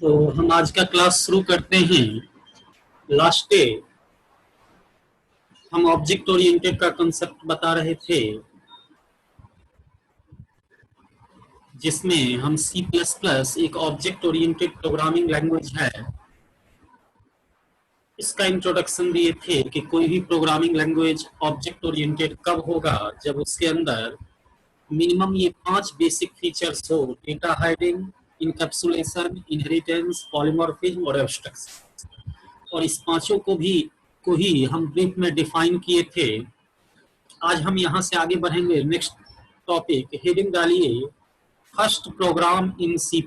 तो हम आज का क्लास शुरू करते हैं। लास्ट डे हम ऑब्जेक्ट ओरिएंटेड का कंसेप्ट बता रहे थे, जिसमें हम C++ एक ऑब्जेक्ट ओरिएंटेड प्रोग्रामिंग लैंग्वेज है, इसका इंट्रोडक्शन दिए थे कि कोई भी प्रोग्रामिंग लैंग्वेज ऑब्जेक्ट ओरिएंटेड कब होगा, जब उसके अंदर मिनिमम ये 5 बेसिक फीचर्स हो: data hiding, encapsulation, inheritance, polymorphism और एब्स्ट्रैक्शन। और इस पांचों को ही हम ब्रीफ में डिफाइन किए थे। आज हम यहाँ से आगे बढ़ेंगे। नेक्स्ट टॉपिक, हेडिंग डालिए फर्स्ट प्रोग्राम इन C++।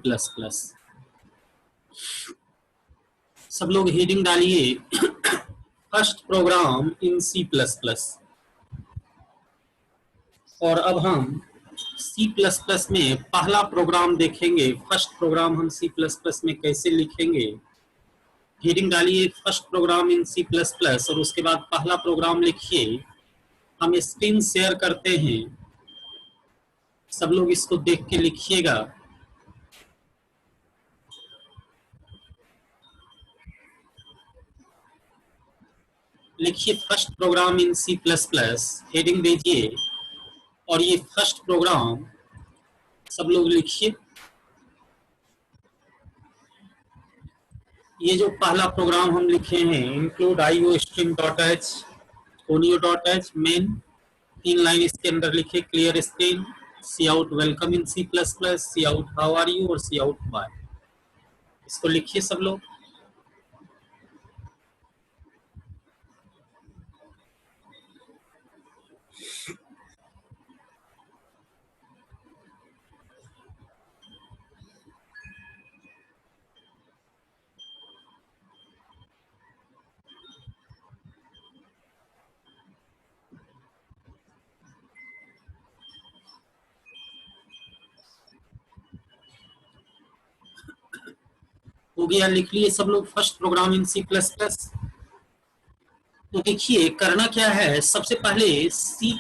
सब लोग हेडिंग डालिए फर्स्ट प्रोग्राम इन C++। और अब हम C++ में पहला प्रोग्राम देखेंगे। फर्स्ट प्रोग्राम हम C++ में कैसे लिखेंगे। हेडिंग डालिए फर्स्ट प्रोग्राम इन C++ और उसके बाद पहला प्रोग्राम लिखिए। हम स्क्रीन शेयर करते हैं, सब लोग इसको देख के लिखिएगा। लिखिए फर्स्ट प्रोग्राम इन C++, हेडिंग दीजिए और ये फर्स्ट प्रोग्राम सब लोग लिखिए। ये जो पहला प्रोग्राम हम लिखे हैं, include iostream.h, conio.h, main 3 line इसके अंदर लिखे। Clear screen, C out welcome in C++, C out how are you और सी आउट बाय। इसको लिखिए सब लोग। हो गया, लिख लिए सब लोग फर्स्ट प्रोग्राम इन C++। तो देखिए करना क्या है, सबसे पहले C++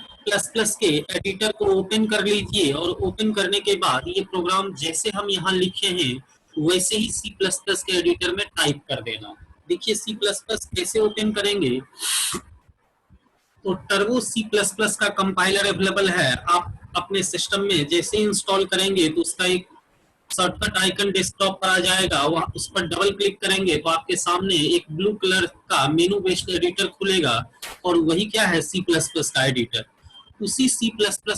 के एडिटर को ओपन कर लीजिए और ओपन करने के बाद ये प्रोग्राम जैसे हम यहाँ लिखे हैं वैसे ही C++ के एडिटर में टाइप कर देना। देखिए C++ कैसे ओपन करेंगे। तो टर्बो C++ का कंपाइलर अवेलेबल है, आप अपने सिस्टम में जैसे इंस्टॉल करेंगे तो उसका एक शॉर्टकट आइकन डेस्कटॉप पर आ जाएगा। वहां उस पर डबल क्लिक करेंगे तो आपके सामने एक ब्लू कलर का मेनू बेस्ड एडिटर खुलेगा और वही क्या है, C++ का एडिटर। उसी C++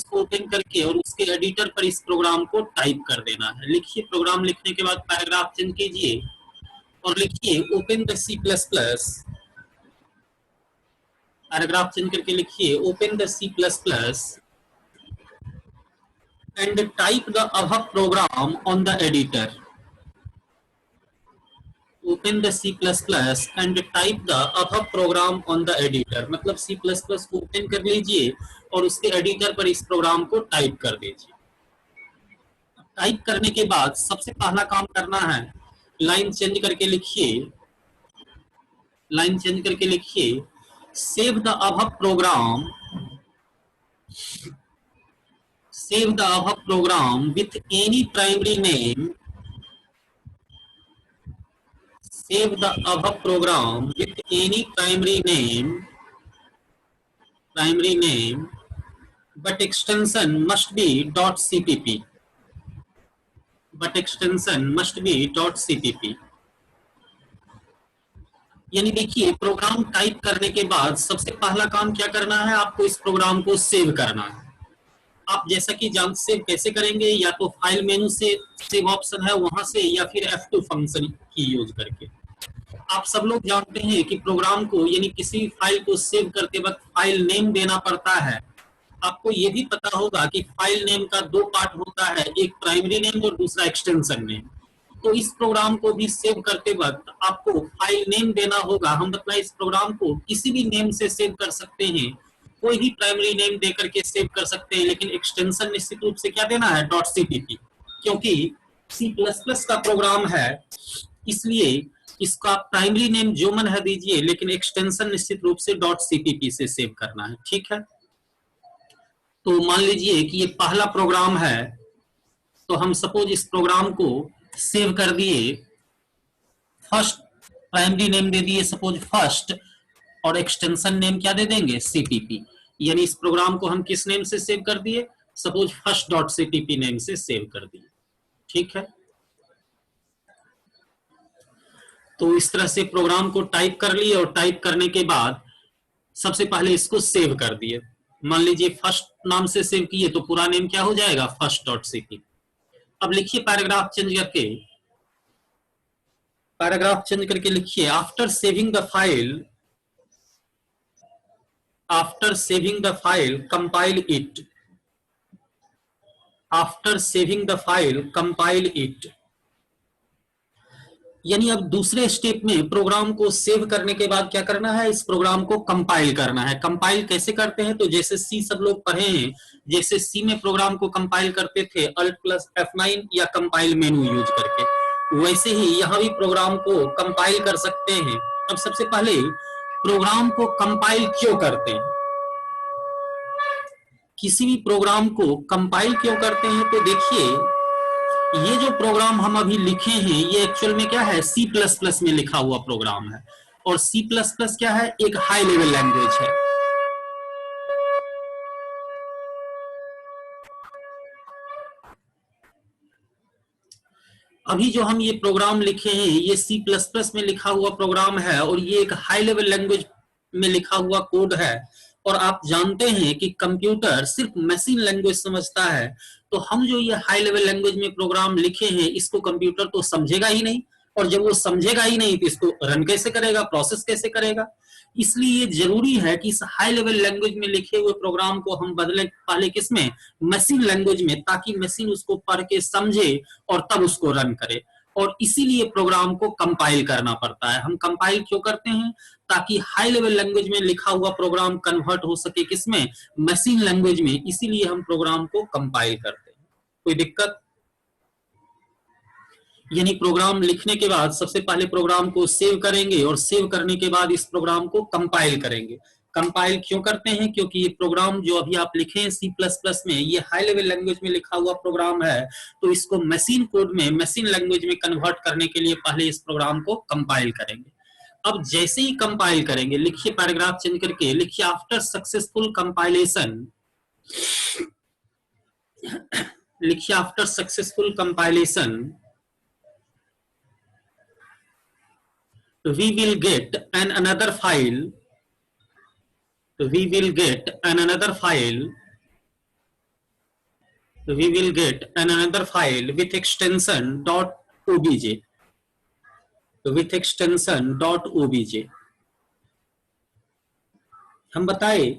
को ओपन करके और उसके एडिटर पर इस प्रोग्राम को टाइप कर देना है। लिखिए, प्रोग्राम लिखने के बाद पैराग्राफ चेंज कीजिए और लिखिए open the C++। Paragraph change करके लिखिए open the C++ and type the above program on the editor. Open the C++ and type the above program on the editor। मतलब C++ को ओपन कर लीजिए और उसके एडिटर पर इस प्रोग्राम को टाइप कर दीजिए। टाइप करने के बाद सबसे पहला काम करना है, लाइन चेंज करके लिखिए। लाइन चेंज करके लिखिए save the above program, save the above program with any primary name, save the above program with any primary name, but extension must be .cpp, but extension must be .cpp। यानी देखिए program type करने के बाद सबसे पहला काम क्या करना है, आपको इस प्रोग्राम को सेव करना है। आप जैसा कि जान सेव कैसे करेंगे, या तो फाइल मेनू से सेव ऑप्शन है वहां से, या फिर F2 फंक्शन की यूज करके। आप सब लोग जानते हैं कि प्रोग्राम को यानी किसी फाइल को सेव करते वक्त फाइल नेम देना पड़ता है। आपको ये भी पता होगा कि फाइल नेम का 2 पार्ट होता है, एक प्राइमरी नेम और दूसरा एक्सटेंशन नेम। तो इस प्रोग्राम को भी सेव करते वक्त आपको फाइल नेम देना होगा। हम मतलब इस प्रोग्राम को किसी भी नेम से सेव कर सकते हैं, कोई भी प्राइमरी नेम देकर के सेव कर सकते हैं, लेकिन एक्सटेंशन निश्चित रूप से क्या देना है, .cpp, क्योंकि C++ का प्रोग्राम है, इसलिए इसका प्राइमरी नेम जो मन है दीजिए, लेकिन एक्सटेंशन निश्चित रूप से .cpp से सेव करना है। ठीक है, तो मान लीजिए कि ये पहला प्रोग्राम है, तो हम सपोज इस प्रोग्राम को सेव कर दिए। फर्स्ट प्राइमरी नेम दे दिए सपोज फर्स्ट, और एक्सटेंशन नेम क्या दे देंगे, सीपीपी। यानी इस प्रोग्राम को हम किस नेम से सेव कर दिए, suppose first dot CPP name से सेव कर दिए। ठीक है, तो इस तरह से प्रोग्राम को टाइप कर लिए, और टाइप करने के बाद सबसे पहले इसको सेव कर दिए। मान लीजिए फर्स्ट नाम से सेव किए तो पूरा नेम क्या हो जाएगा, फर्स्ट डॉट सीपीपी। अब लिखिए पैराग्राफ चेंज करके, पैराग्राफ चेंज करके लिखिए after saving the file, after saving the file compile it, after saving the file compile it. यानी अब दूसरे स्टेप में प्रोग्राम को सेव करने के बाद क्या करना है, इस प्रोग्राम को कंपाइल करना है। कंपाइल कैसे करते हैं, तो जैसे सी सब लोग पढ़े हैं, जैसे सी में प्रोग्राम को कंपाइल करते थे अल्ट प्लस F9 या कंपाइल मेनू यूज करके, वैसे ही यहां भी प्रोग्राम को कंपाइल कर सकते हैं। अब सबसे पहले प्रोग्राम को कंपाइल क्यों करते हैं, किसी भी प्रोग्राम को कंपाइल क्यों करते हैं, तो देखिए ये जो प्रोग्राम हम अभी लिखे हैं ये एक्चुअल में क्या है, सी प्लस प्लस में लिखा हुआ प्रोग्राम है। और सी प्लस प्लस क्या है, एक हाई लेवल लैंग्वेज है। अभी जो हम ये प्रोग्राम लिखे हैं ये सी प्लस प्लस में लिखा हुआ प्रोग्राम है, और ये एक हाई लेवल लैंग्वेज में लिखा हुआ कोड है। और आप जानते हैं कि कंप्यूटर सिर्फ मशीन लैंग्वेज समझता है, तो हम जो ये हाई लेवल लैंग्वेज में प्रोग्राम लिखे हैं इसको कंप्यूटर तो समझेगा ही नहीं, और जब वो समझेगा ही नहीं तो इसको रन कैसे करेगा, प्रोसेस कैसे करेगा। इसलिए ये जरूरी है कि इस हाई लेवल लैंग्वेज में लिखे हुए प्रोग्राम को हम बदले पहले किसमें, मशीन लैंग्वेज में, ताकि मशीन उसको पढ़ के समझे और तब उसको रन करे। और इसीलिए प्रोग्राम को कंपाइल करना पड़ता है। हम कंपाइल क्यों करते हैं, ताकि हाई लेवल लैंग्वेज में लिखा हुआ प्रोग्राम कन्वर्ट हो सके किसमें, मशीन लैंग्वेज में। इसीलिए हम प्रोग्राम को कंपाइल करते हैं। कोई दिक्कत, यानी प्रोग्राम लिखने के बाद सबसे पहले प्रोग्राम को सेव करेंगे, और सेव करने के बाद इस प्रोग्राम को कंपाइल करेंगे। कंपाइल क्यों करते हैं, क्योंकि ये प्रोग्राम जो अभी आप लिखे हैं सी प्लस प्लस में, ये हाई लेवल लैंग्वेज में लिखा हुआ प्रोग्राम है, तो इसको मशीन कोड में, मशीन लैंग्वेज में कन्वर्ट करने के लिए पहले इस प्रोग्राम को कंपाइल करेंगे। अब जैसे ही कंपाइल करेंगे, लिखिए पैराग्राफ चेंज करके लिखिए आफ्टर सक्सेसफुल कंपाइलेशन, लिखिए after successful compilation we will get an another file, we will get an another file, we will get an another file with extension .obj, with extension .obj। हम बताए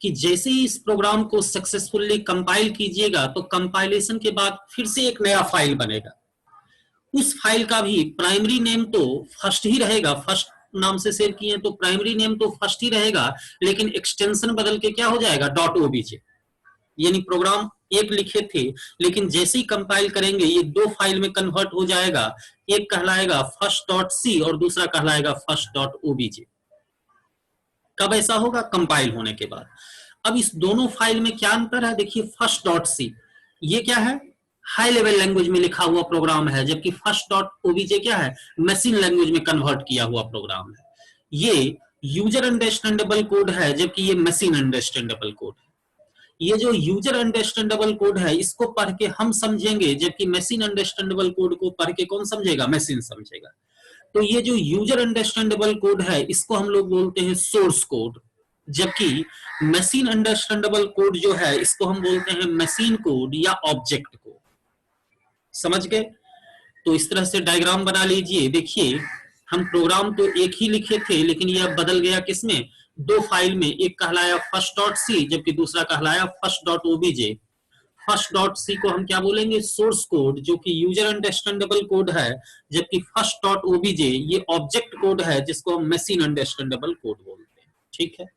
कि जैसे ही इस programme को successfully compile कीजिएगा तो compilation के बाद फिर से एक नया फाइल बनेगा। उस फाइल का भी प्राइमरी नेम तो फर्स्ट ही रहेगा, फर्स्ट नाम से सेव किए तो प्राइमरी नेम तो फर्स्ट ही रहेगा, लेकिन एक्सटेंशन बदल के क्या हो जाएगा, .obj। यानी प्रोग्राम एक लिखे थे, लेकिन जैसे ही कंपाइल करेंगे ये दो फाइल में कन्वर्ट हो जाएगा। एक कहलाएगा फर्स्ट डॉट सी और दूसरा कहलाएगा फर्स्ट डॉट obj। कब ऐसा होगा, कंपाइल होने के बाद। अब इस दोनों फाइल में क्या अंतर है, देखिए फर्स्ट डॉट सी ये क्या है, हाई लेवल लैंग्वेज में लिखा हुआ प्रोग्राम है, जबकि फर्स्ट डॉट ओबीजे क्या है, मशीन लैंग्वेज में कन्वर्ट किया हुआ प्रोग्राम है। ये यूजर अंडरस्टैंडेबल कोड है, जबकि ये मशीन अंडरस्टैंडेबल कोड है। ये जो यूजर अंडरस्टैंडेबल कोड है इसको पढ़ के हम समझेंगे, जबकि मशीन अंडरस्टैंडेबल कोड को पढ़ के कौन समझेगा, मशीन समझेगा। तो ये जो यूजर अंडरस्टैंडेबल कोड है इसको हम लोग बोलते हैं सोर्स कोड, जबकि मशीन अंडरस्टैंडेबल कोड जो है इसको हम बोलते हैं मशीन कोड या ऑब्जेक्ट कोड। समझ गए। तो इस तरह से डायग्राम बना लीजिए। देखिए हम प्रोग्राम तो एक ही लिखे थे, लेकिन ये अब बदल गया किसमें, दो फाइल में। एक कहलाया फर्स्ट डॉट सी जबकि दूसरा कहलाया first dot OBJ. First dot C को हम क्या बोलेंगे, सोर्स कोड, जो कि यूजर अंडरस्टैंडेबल कोड है, जबकि फर्स्ट डॉट ओबीजे ये ऑब्जेक्ट कोड है जिसको हम मशीन अंडरस्टैंडेबल कोड बोलते हैं। ठीक है,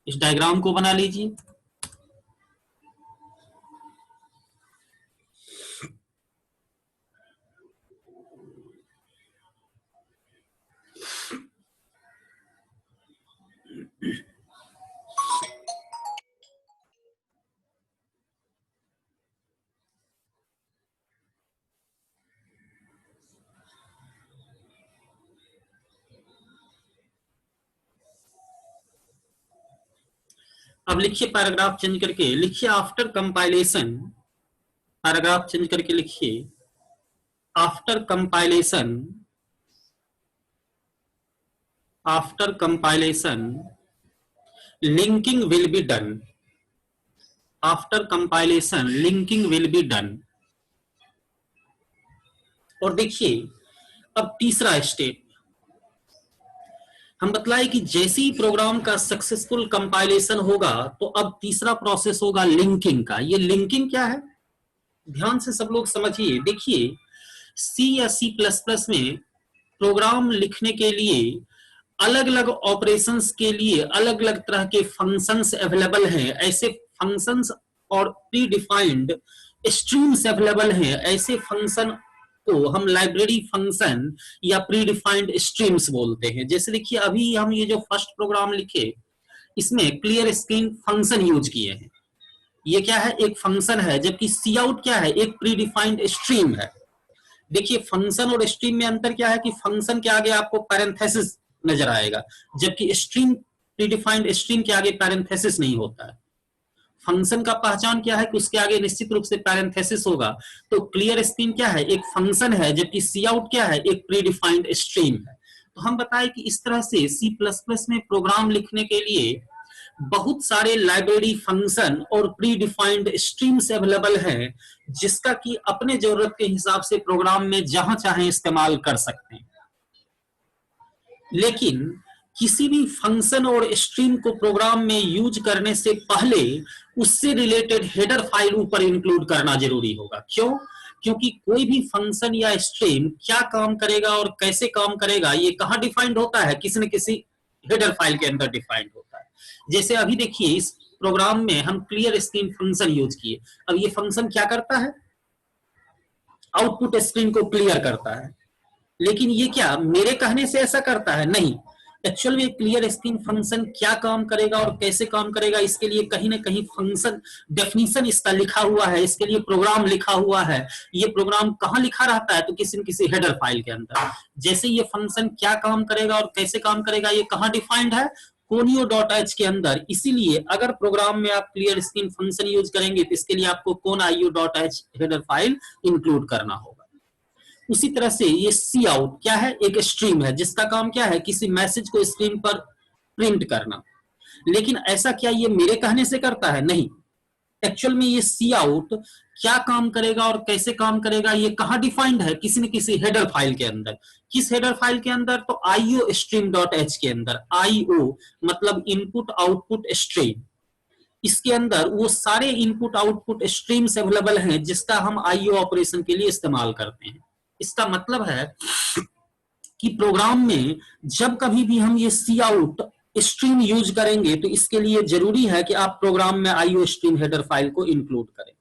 इस डायग्राम को बना लीजिए। अब लिखिए पैराग्राफ चेंज करके, लिखिए आफ्टर कंपाइलेशन, पैराग्राफ चेंज करके लिखिए after compilation, after compilation linking will be done, after compilation linking will be done. और देखिए अब तीसरा स्टेप हम बतलाए कि जैसे ही प्रोग्राम का सक्सेसफुल कंपाइलेशन होगा तो अब तीसरा प्रोसेस होगा लिंकिंग का। ये लिंकिंग क्या है, ध्यान से सब लोग समझिए। देखिए सी या सी प्लस प्लस में प्रोग्राम लिखने के लिए अलग अलग ऑपरेशंस के लिए अलग अलग तरह के फंक्शंस अवेलेबल हैं। ऐसे फंक्शंस और प्री डिफाइंड स्ट्रीम्स अवेलेबल हैं। ऐसे फंक्शन को हम लाइब्रेरी फंक्शन या प्री डिफाइंड स्ट्रीम्स बोलते हैं। जैसे देखिए अभी हम ये जो फर्स्ट प्रोग्राम लिखे इसमें क्लियर स्क्रीन फंक्शन यूज किए हैं। ये क्या है, एक फंक्शन है, जबकि सी आउट क्या है, एक प्री डिफाइंड स्ट्रीम है। देखिए फंक्शन और स्ट्रीम में अंतर क्या है कि फंक्शन के आगे आपको पैरेंथेसिस नजर आएगा, जबकि स्ट्रीम प्रीडिफाइंड स्ट्रीम के आगे पैरेंथेसिस नहीं होता है। फंक्शन का पहचान क्या है कि उसके आगे निश्चित रूप से पैरेंथेसिस होगा। तो क्लियर स्क्रीन क्या है, एक फंक्शन है, जबकि सी आउट क्या है, एक प्रीडिफाइंड स्ट्रीम है। तो हम बताएं कि इस तरह से सी प्लस प्लस में प्रोग्राम लिखने के लिए बहुत सारे लाइब्रेरी फंक्शन और प्री डिफाइंड स्ट्रीम्स अवेलेबल हैं, जिसका कि अपने जरूरत के हिसाब से प्रोग्राम में जहां चाहे इस्तेमाल कर सकते हैं। लेकिन किसी भी फंक्शन और स्ट्रीम को प्रोग्राम में यूज करने से पहले उससे रिलेटेड हेडर फाइल ऊपर इंक्लूड करना जरूरी होगा। क्यों? क्योंकि कोई भी फंक्शन या स्ट्रीम क्या काम करेगा और कैसे काम करेगा ये कहां डिफाइंड होता है, किसी न किसी हेडर फाइल के अंदर डिफाइंड होता है। जैसे अभी देखिए इस प्रोग्राम में हम क्लियर स्क्रीन फंक्शन यूज किए। अब ये फंक्शन क्या करता है, आउटपुट स्क्रीन को क्लियर करता है। लेकिन ये क्या मेरे कहने से ऐसा करता है? नहीं। एक्चुअल में क्लियर स्क्रीन फंक्शन क्या काम करेगा और कैसे काम करेगा इसके लिए कहीं ना कहीं फंक्शन डेफिनेशन इसका लिखा हुआ है, इसके लिए प्रोग्राम लिखा हुआ है। ये प्रोग्राम कहाँ लिखा रहता है? तो किसी न किसी हेडर फाइल के अंदर। जैसे ये फंक्शन क्या काम करेगा और कैसे काम करेगा ये कहाँ डिफाइंड है? कोनियो डॉट एच के अंदर। इसीलिए अगर प्रोग्राम में आप क्लियर स्क्रीन फंक्शन यूज करेंगे तो इसके लिए आपको conio dot h header file include करना होगा। उसी तरह से ये सी आउट क्या है, एक स्ट्रीम है जिसका काम क्या है, किसी मैसेज को स्क्रीन पर प्रिंट करना। लेकिन ऐसा क्या ये मेरे कहने से करता है? नहीं। एक्चुअल में ये सी आउट क्या काम करेगा और कैसे काम करेगा ये कहां डिफाइंड है, किसी न किसी हेडर फाइल के अंदर। किस हेडर फाइल के अंदर? तो आईओ स्ट्रीम डॉट एच के अंदर। आईओ मतलब इनपुट आउटपुट स्ट्रीम। इसके अंदर वो सारे इनपुट आउटपुट स्ट्रीम्स अवेलेबल हैं जिसका हम आईओ ऑपरेशन के लिए इस्तेमाल करते हैं। इसका मतलब है कि प्रोग्राम में जब कभी भी हम ये सी आउट स्ट्रीम यूज करेंगे तो इसके लिए जरूरी है कि आप प्रोग्राम में आईओ स्ट्रीम हेडर फाइल को इंक्लूड करें।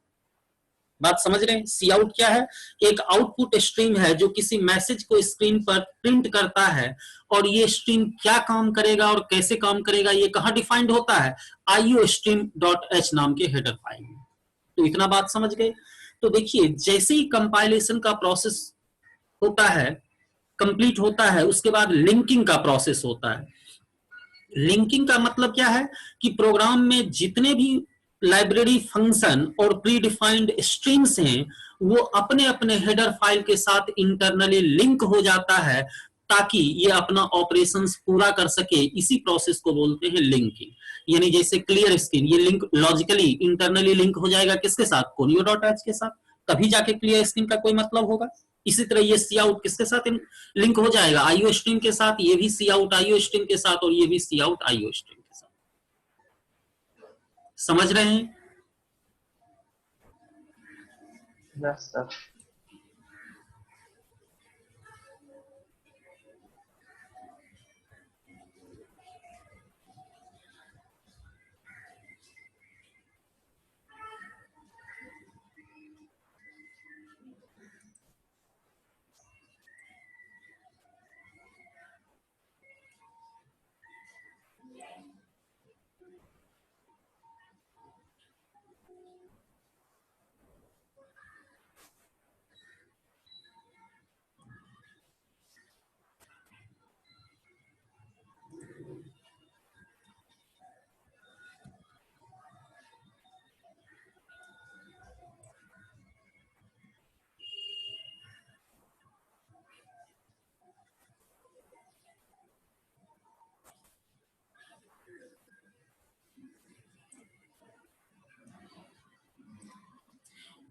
बात समझ रहे हैं? सी आउट क्या है, एक आउटपुट स्ट्रीम है जो किसी मैसेज को स्क्रीन पर प्रिंट करता है। और ये स्ट्रीम क्या काम करेगा और कैसे काम करेगा ये कहां डिफाइंड होता है? आईओ स्ट्रीम डॉट एच नाम के हेडर फाइल में। तो इतना बात समझ गए। तो देखिए जैसे ही कंपाइलेशन का प्रोसेस होता है, कंप्लीट होता है, उसके बाद लिंकिंग का प्रोसेस होता है। लिंकिंग का मतलब क्या है कि प्रोग्राम में जितने भी लाइब्रेरी फंक्शन और प्री डिफाइंड स्ट्रीम्स हैं वो अपने अपने हेडर फाइल के साथ इंटरनली लिंक हो जाता है ताकि ये अपना ऑपरेशंस पूरा कर सके। इसी प्रोसेस को बोलते हैं लिंकिंग। यानी जैसे क्लियर स्क्रीन ये लिंक लॉजिकली इंटरनली लिंक हो जाएगा किसके साथ? कोनियो डॉट एच के साथ। तभी जाके क्लियर स्क्रीन का कोई मतलब होगा। इसी तरह ये सी आउट किसके साथ लिंक हो जाएगा? आईओ स्ट्रीम के साथ। ये भी सी आउट आईओ स्ट्रीम के साथ और ये भी सी आउट आईओ स्ट्रीम के साथ। समझ रहे हैं? Yes sir.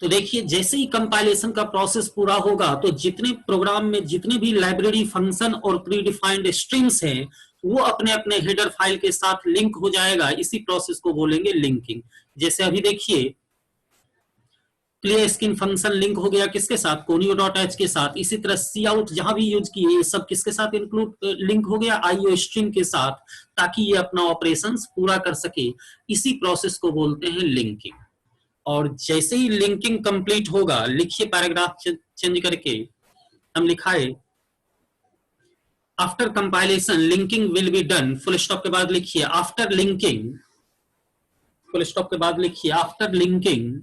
तो देखिए जैसे ही कंपाइलेशन का प्रोसेस पूरा होगा तो जितने प्रोग्राम में जितने भी लाइब्रेरी फंक्शन और प्री डिफाइंड स्ट्रीम्स हैं वो अपने अपने हेडर फाइल के साथ लिंक हो जाएगा। इसी प्रोसेस को बोलेंगे लिंकिंग। जैसे अभी देखिए क्लियर स्क्रीन फंक्शन लिंक हो गया किसके साथ, कोनियो डॉट एच के साथ। इसी तरह सी आउट जहां भी यूज किए ये सब किसके साथ इंक्लूड लिंक हो गया, आईओ स्ट्रीम के साथ, ताकि ये अपना ऑपरेशंस पूरा कर सके। इसी प्रोसेस को बोलते हैं लिंकिंग। और जैसे ही लिंकिंग कंप्लीट होगा, लिखिए पैराग्राफ चेंज करके हम लिखाए after compilation linking will be done, full stop के बाद लिखिए आफ्टर लिंकिंग, फुल स्टॉप के बाद लिखिए after linking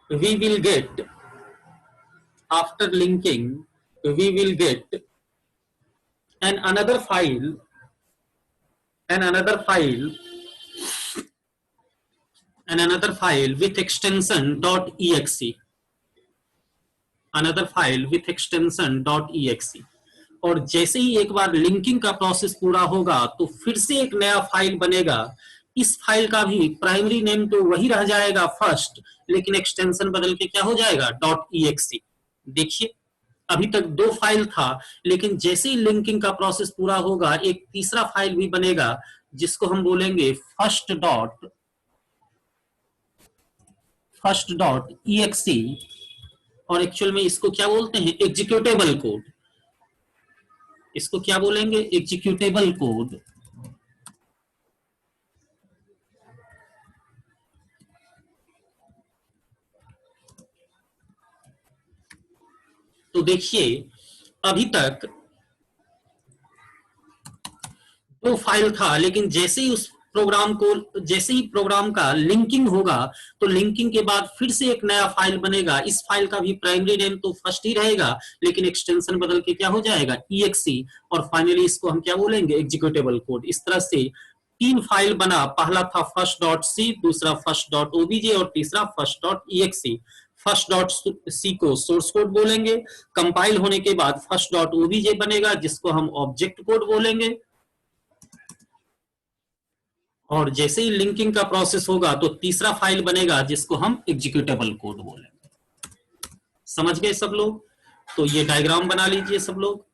we will get, after linking we will get an another file with extension .exe, another file with extension .exe। और जैसे ही एक बार linking का प्रोसेस पूरा होगा तो फिर से एक नया फाइल बनेगा। इस फाइल का भी प्राइमरी नेम तो वही रह जाएगा फर्स्ट, लेकिन एक्सटेंशन बदल के क्या हो जाएगा .exe। देखिए अभी तक 2 फाइल था, लेकिन जैसे ही लिंकिंग का प्रोसेस पूरा होगा एक तीसरा फाइल भी बनेगा जिसको हम बोलेंगे फर्स्ट डॉट exe। और एक्चुअल में इसको क्या बोलते हैं, एग्जीक्यूटेबल कोड। इसको क्या बोलेंगे, एग्जीक्यूटेबल कोड। तो देखिए अभी तक 2 फाइल था, लेकिन जैसे ही प्रोग्राम का लिंकिंग होगा तो लिंकिंग के बाद फिर से एक नया फाइल बनेगा। इस फाइल का भी प्राइमरी नेम तो फर्स्ट ही रहेगा, लेकिन एक्सटेंशन बदल के क्या हो जाएगा exe। और फाइनली इसको हम क्या बोलेंगे, एग्जीक्यूटेबल कोड। इस तरह से 3 फाइल बना, पहला था first.c, दूसरा first.obj और तीसरा first.exe। first.c को सोर्स कोड बोलेंगे, कंपाइल होने के बाद first.obj बनेगा जिसको हम ऑब्जेक्ट कोड बोलेंगे। और जैसे ही लिंकिंग का प्रोसेस होगा तो तीसरा फाइल बनेगा जिसको हम एग्जीक्यूटेबल कोड बोलेंगे। समझ गए सब लोग? तो ये डायग्राम बना लीजिए सब लोग।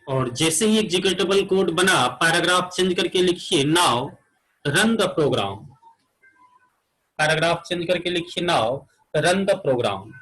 और जैसे ही एग्जीक्यूटेबल कोड बना, पैराग्राफ चेंज करके लिखिए now run the program. Paragraph change करके लिखिए नाउ रन द प्रोग्राम।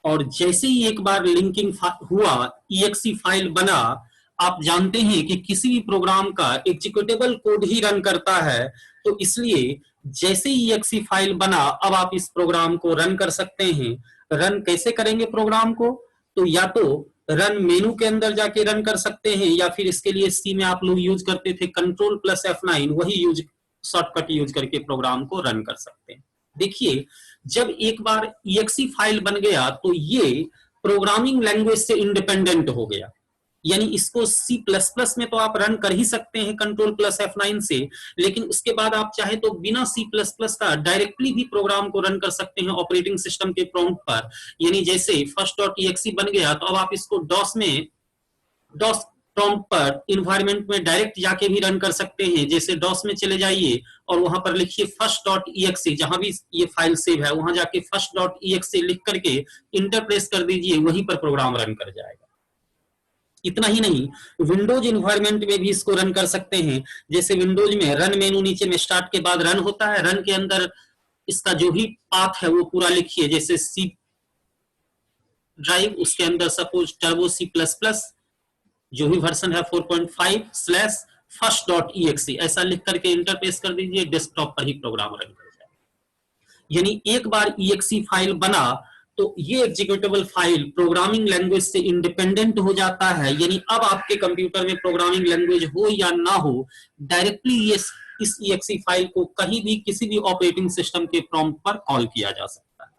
और जैसे ही एक बार लिंकिंग हुआ, exe फाइल बना, आप जानते हैं कि किसी भी प्रोग्राम का एग्जीक्यूटेबल कोड ही रन करता है, तो इसलिए जैसे ही exe फाइल बना अब आप इस प्रोग्राम को रन कर सकते हैं। रन कैसे करेंगे प्रोग्राम को, तो या तो रन मेनू के अंदर जाके रन कर सकते हैं, या फिर इसके लिए सी में आप लोग यूज करते थे Ctrl+F9, वही शॉर्टकट यूज करके प्रोग्राम को रन कर सकते हैं। देखिए जब एक बार exe फाइल बन गया तो ये प्रोग्रामिंग लैंग्वेज से इंडिपेंडेंट हो गया। यानी इसको C++ में तो आप रन कर ही सकते हैं Ctrl+F9 से, लेकिन उसके बाद आप चाहे तो बिना C++ का डायरेक्टली भी प्रोग्राम को रन कर सकते हैं ऑपरेटिंग सिस्टम के प्रॉम्प्ट पर। यानी जैसे first.exe बन गया तो अब आप इसको DOS प्रॉम्प्ट पर इन्वायरमेंट में डायरेक्ट जाके भी रन कर सकते हैं। जैसे DOS में चले जाइए और वहां पर लिखिए first.exe, जहां भी ये फाइल सेव है वहां जाके first.exe लिख करके इंटर प्रेस कर दीजिए, वहीं पर प्रोग्राम रन कर जाएगा। इतना ही नहीं, विंडोज इन्वायरमेंट में भी इसको रन कर सकते हैं। जैसे विंडोज में रन मेनू नीचे में स्टार्ट के बाद रन होता है, रन के अंदर इसका जो भी पाथ है वो पूरा लिखिए। जैसे सी ड्राइव, उसके अंदर सपोज टर्बो C++, जो भी वर्जन है 4.5/first.exe, ऐसा लिख करके इंटरप्रेस कर दीजिए, डेस्कटॉप पर ही प्रोग्राम रन कर जाएगा। यानी एक बार exe फाइल बना तो ये एग्जीक्यूटेबल फाइल प्रोग्रामिंग लैंग्वेज से इंडिपेंडेंट हो जाता है। यानी अब आपके कंप्यूटर में प्रोग्रामिंग लैंग्वेज हो या ना हो, डायरेक्टली ये इस exe फाइल को कहीं भी किसी भी ऑपरेटिंग सिस्टम के प्रॉम्प्ट पर कॉल किया जा सकता है।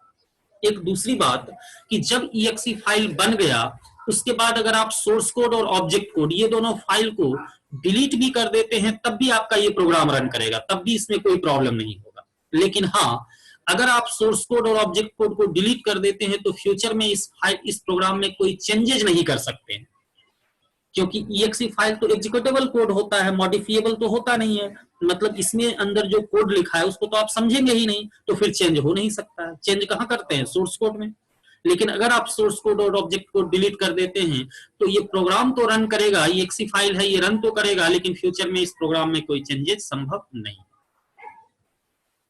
एक दूसरी बात कि जब exe फाइल बन गया उसके बाद अगर आप सोर्स कोड और ऑब्जेक्ट कोड ये दोनों फाइल को डिलीट भी कर देते हैं तब भी आपका ये प्रोग्राम रन करेगा, तब भी इसमें कोई प्रॉब्लम नहीं होगा। लेकिन हाँ, अगर आप सोर्स कोड और ऑब्जेक्ट कोड को डिलीट कर देते हैं तो फ्यूचर में इस प्रोग्राम में कोई चेंजेस नहीं कर सकते हैं, क्योंकि exe फाइल तो एग्जीक्यूटेबल कोड होता है, मॉडिफिएबल तो होता नहीं है। मतलब इसमें अंदर जो कोड लिखा है उसको तो आप समझेंगे ही नहीं, तो फिर चेंज हो नहीं सकता है। चेंज कहाँ करते हैं? सोर्स कोड में। लेकिन अगर आप सोर्स कोड और ऑब्जेक्ट कोड डिलीट कर देते हैं तो ये प्रोग्राम तो रन करेगा, exe फाइल है ये रन तो करेगा, लेकिन फ्यूचर में इस प्रोग्राम में कोई चेंजेस संभव नहीं।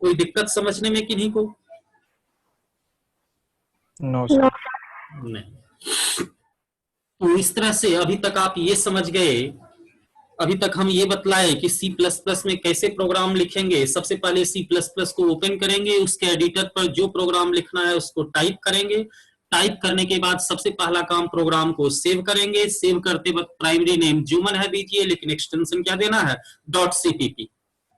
कोई दिक्कत समझने में किन्हीं को? No sir. नहीं। तो इस तरह से अभी तक आप ये समझ गए, अभी तक हम ये बतलाए कि C++ में कैसे प्रोग्राम लिखेंगे। सबसे पहले C++ को ओपन करेंगे, उसके एडिटर पर जो प्रोग्राम लिखना है उसको टाइप करेंगे। टाइप करने के बाद सबसे पहला काम प्रोग्राम को सेव करेंगे। सेव करते वक्त प्राइमरी नेम जुमन है दीजिए, लेकिन एक्सटेंशन क्या देना है? .cpp।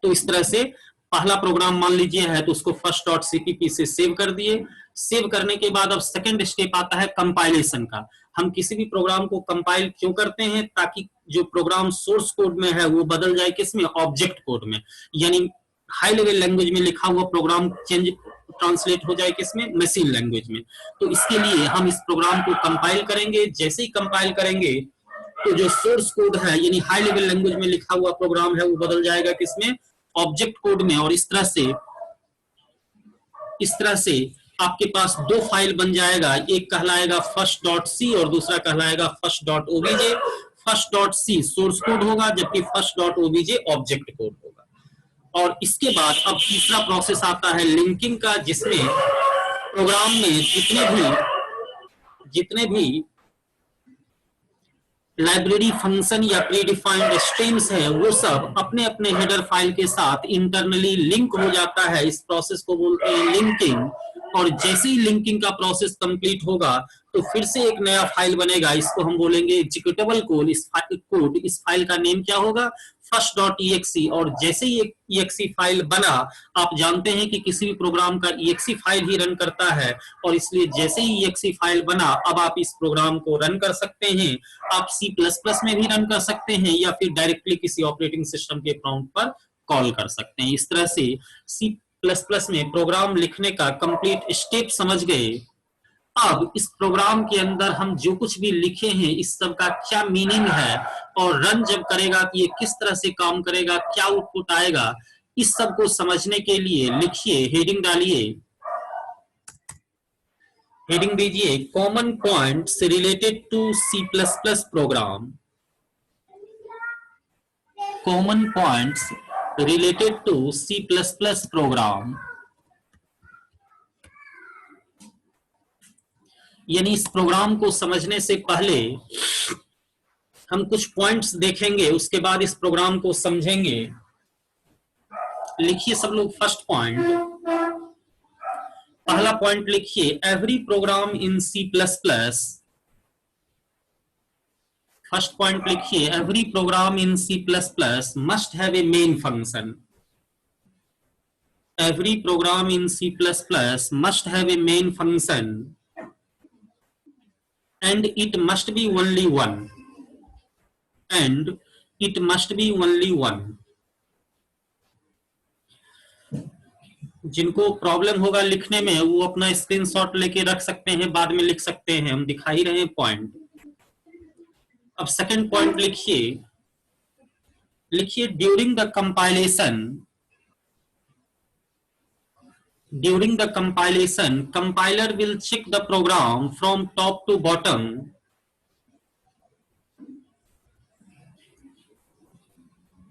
तो इस तरह से पहला प्रोग्राम मान लीजिए है तो उसको फर्स्ट .cpp से सेव कर दिए। सेव करने के बाद अब सेकंड स्टेप आता है कंपाइलेशन का। हम किसी भी प्रोग्राम को कंपाइल क्यों करते हैं? ताकि जो प्रोग्राम सोर्स कोड में है वो बदल जाए किसमें? ऑब्जेक्ट कोड में। यानी हाई लेवल लैंग्वेज में लिखा हुआ प्रोग्राम ट्रांसलेट हो जाए किसमें? मशीन लैंग्वेज में। तो इसके लिए हम इस प्रोग्राम को कंपाइल करेंगे। जैसे ही कंपाइल करेंगे तो जो सोर्स कोड है यानी हाई लेवल लैंग्वेज में लिखा हुआ प्रोग्राम है वो बदल जाएगा किसमें? ऑब्जेक्ट कोड में। और इस तरह से आपके पास दो फाइल बन जाएगा, एक कहलाएगा first.c और दूसरा कहलाएगा first.obj। first.c सोर्स कोड होगा जबकि first.obj ऑब्जेक्ट कोड होगा। और इसके बाद अब तीसरा प्रोसेस आता है लिंकिंग का, जिसमें प्रोग्राम में जितने भी लाइब्रेरी फंक्शन या प्रीडिफाइंड स्ट्रीम्स है वो सब अपने अपने हेडर फाइल के साथ इंटरनली लिंक हो जाता है। इस प्रोसेस को बोलते हैं लिंकिंग। और जैसे ही लिंकिंग का प्रोसेस कंप्लीट होगा तो फिर से एक नया फाइल बनेगा, इसको हम बोलेंगे एग्जीक्यूटेबल कोड। इस फाइल का नेम क्या होगा? first.exe। और जैसे ही exe फाइल बना, आप जानते हैं कि किसी भी प्रोग्राम का exe फाइल ही रन करता है, और इसलिए जैसे ही exe फाइल बना अब आप इस प्रोग्राम को रन कर सकते हैं। आप C++ में भी रन कर सकते हैं या फिर डायरेक्टली किसी ऑपरेटिंग सिस्टम के प्रॉम्प्ट पर कॉल कर सकते हैं। इस तरह से C++ में प्रोग्राम लिखने का कंप्लीट स्टेप समझ गए। अब इस प्रोग्राम के अंदर हम जो कुछ भी लिखे हैं इस सब का क्या मीनिंग है और रन जब करेगा कि ये किस तरह से काम करेगा, क्या आउटपुट आएगा, इस सब को समझने के लिए लिखिए, हेडिंग डालिए, हेडिंग दीजिए common points related to C++ program. Common points related to C++ program. यानी इस प्रोग्राम को समझने से पहले हम कुछ पॉइंट्स देखेंगे, उसके बाद इस प्रोग्राम को समझेंगे। लिखिए सब लोग फर्स्ट पॉइंट। पहला पॉइंट लिखिए, एवरी प्रोग्राम इन C++। फर्स्ट पॉइंट लिखिए, every programme in C++ must have a main function. Every programme in C++ must have a main function and it must be only one, and it must be only one। जिनको problem होगा लिखने में वो अपना screenshot लेके रख सकते हैं, बाद में लिख सकते हैं, हम दिखा ही रहे हैं पॉइंट। अब सेकंड पॉइंट लिखिए during the compilation. During the compilation, compiler will check the program from top to bottom.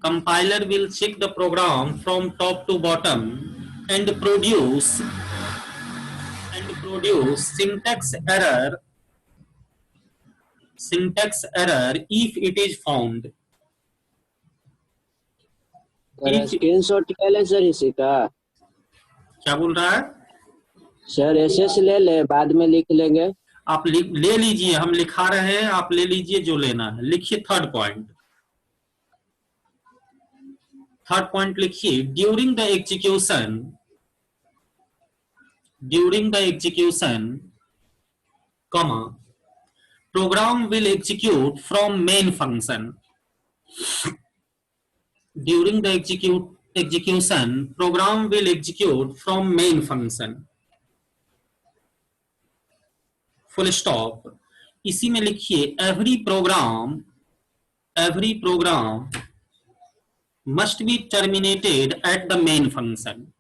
Compiler will check the program from top to bottom and produce syntax error if it is found। Screenshot ले ले sir इसी का। क्या बोल रहा है sir? SS ले ले, बाद में लिख लेंगे। आप ले लीजिए, हम लिखा रहे हैं, आप ले लीजिए जो लेना है। लिखिए थर्ड पॉइंट लिखिए, during the execution comma program will execute from main function. During the execution, program will execute from main function. Full stop. इसी में लिखिए every program must be terminated at the main function.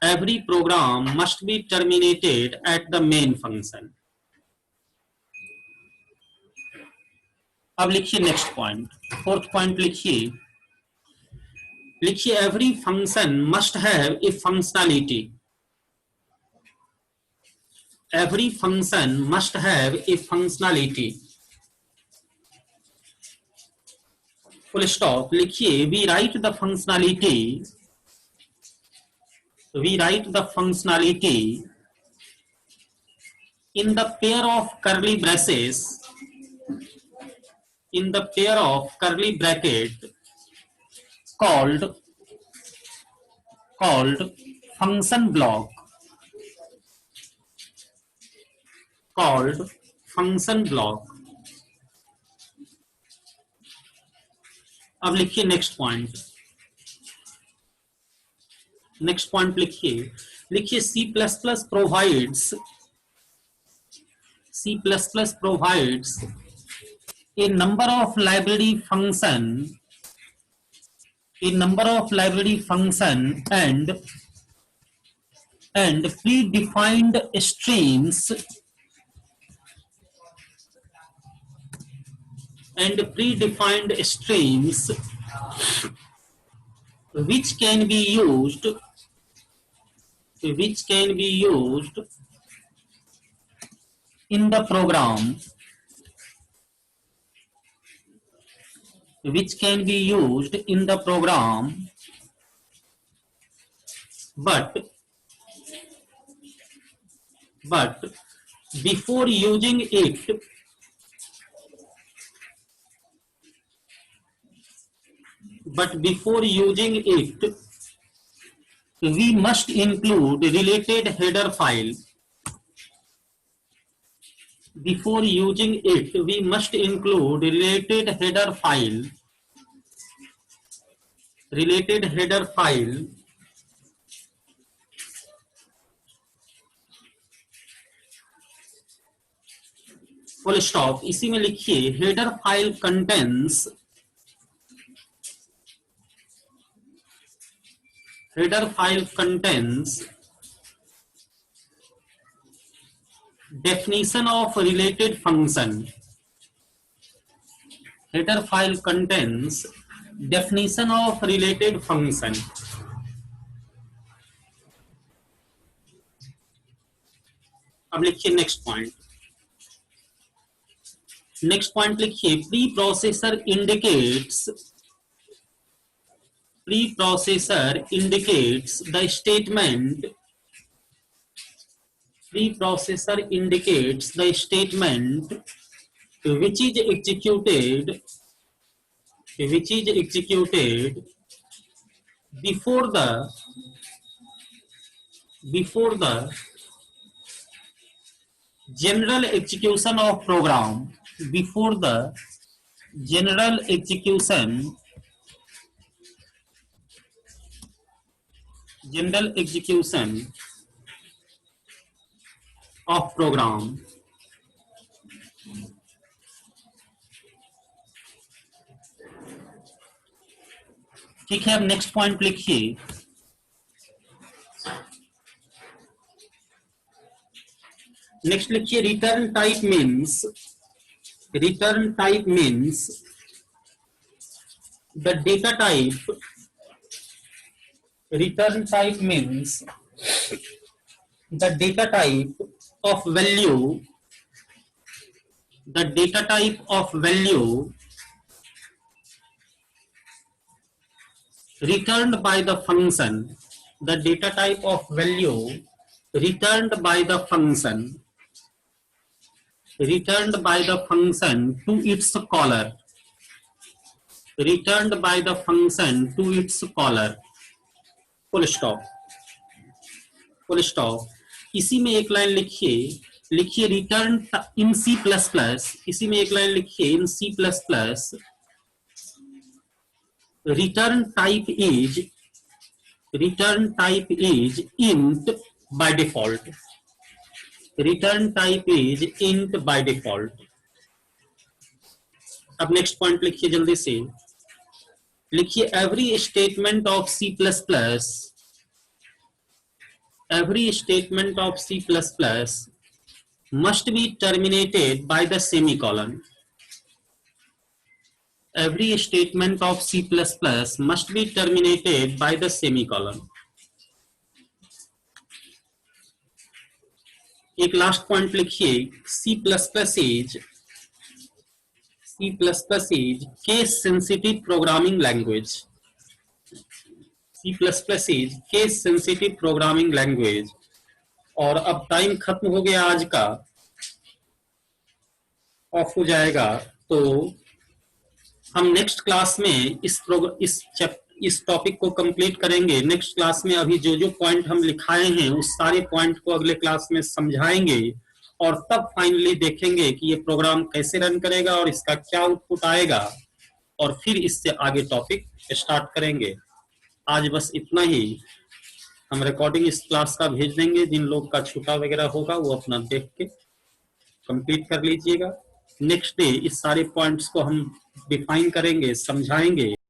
Every program must be terminated at the main function. अब लिखिए next point, fourth point लिखिए every function must have a functionality. Every function must have a functionality. Full stop. लिखिए we write the functionality in the pair of curly braces, called function block. अब लिखिए next point लिखिए C++ provides a number of library function and predefined streams which can be used in the program, but before using it, we must include related header file. Before using it, we must include related header file full stop. इसी में लिखिए header file contains definition of related function. Header file contains definition of related function. अब लिखिए next point लिखिए preprocessor indicates the statement which is executed before the general execution of program. Before the general execution of program. ठीक है, अब next point लिखिए return type means the data type of value returned by the function to its caller. Full stop. इसी में एक line लिखिए return इन C++. इसी में एक लाइन लिखिए इन C++ return type is int by default. Return type is int by default. अब next point लिखिए जल्दी से, लिखिए every statement of C++, every statement of C++ must be terminated by the semicolon. Every statement of C++ must be terminated by the semicolon. एक last point लिखिए, C++ is case sensitive programming language. C++ is case sensitive programming language. और अब time खत्म हो गया आज का, of हो जाएगा, तो हम नेक्स्ट क्लास में इस टॉपिक को कंप्लीट करेंगे। नेक्स्ट क्लास में अभी जो जो पॉइंट हम लिखाए हैं उस सारे पॉइंट को अगले क्लास में समझाएंगे और तब फाइनली देखेंगे कि ये प्रोग्राम कैसे रन करेगा और इसका क्या आउटपुट आएगा, और फिर इससे आगे टॉपिक स्टार्ट करेंगे। आज बस इतना ही। हम रिकॉर्डिंग इस क्लास का भेज देंगे, जिन लोग का छूटा वगैरह होगा वो अपना देख के कंप्लीट कर लीजिएगा। नेक्स्ट डे इस सारे पॉइंट्स को हम डिफाइन करेंगे, समझाएंगे।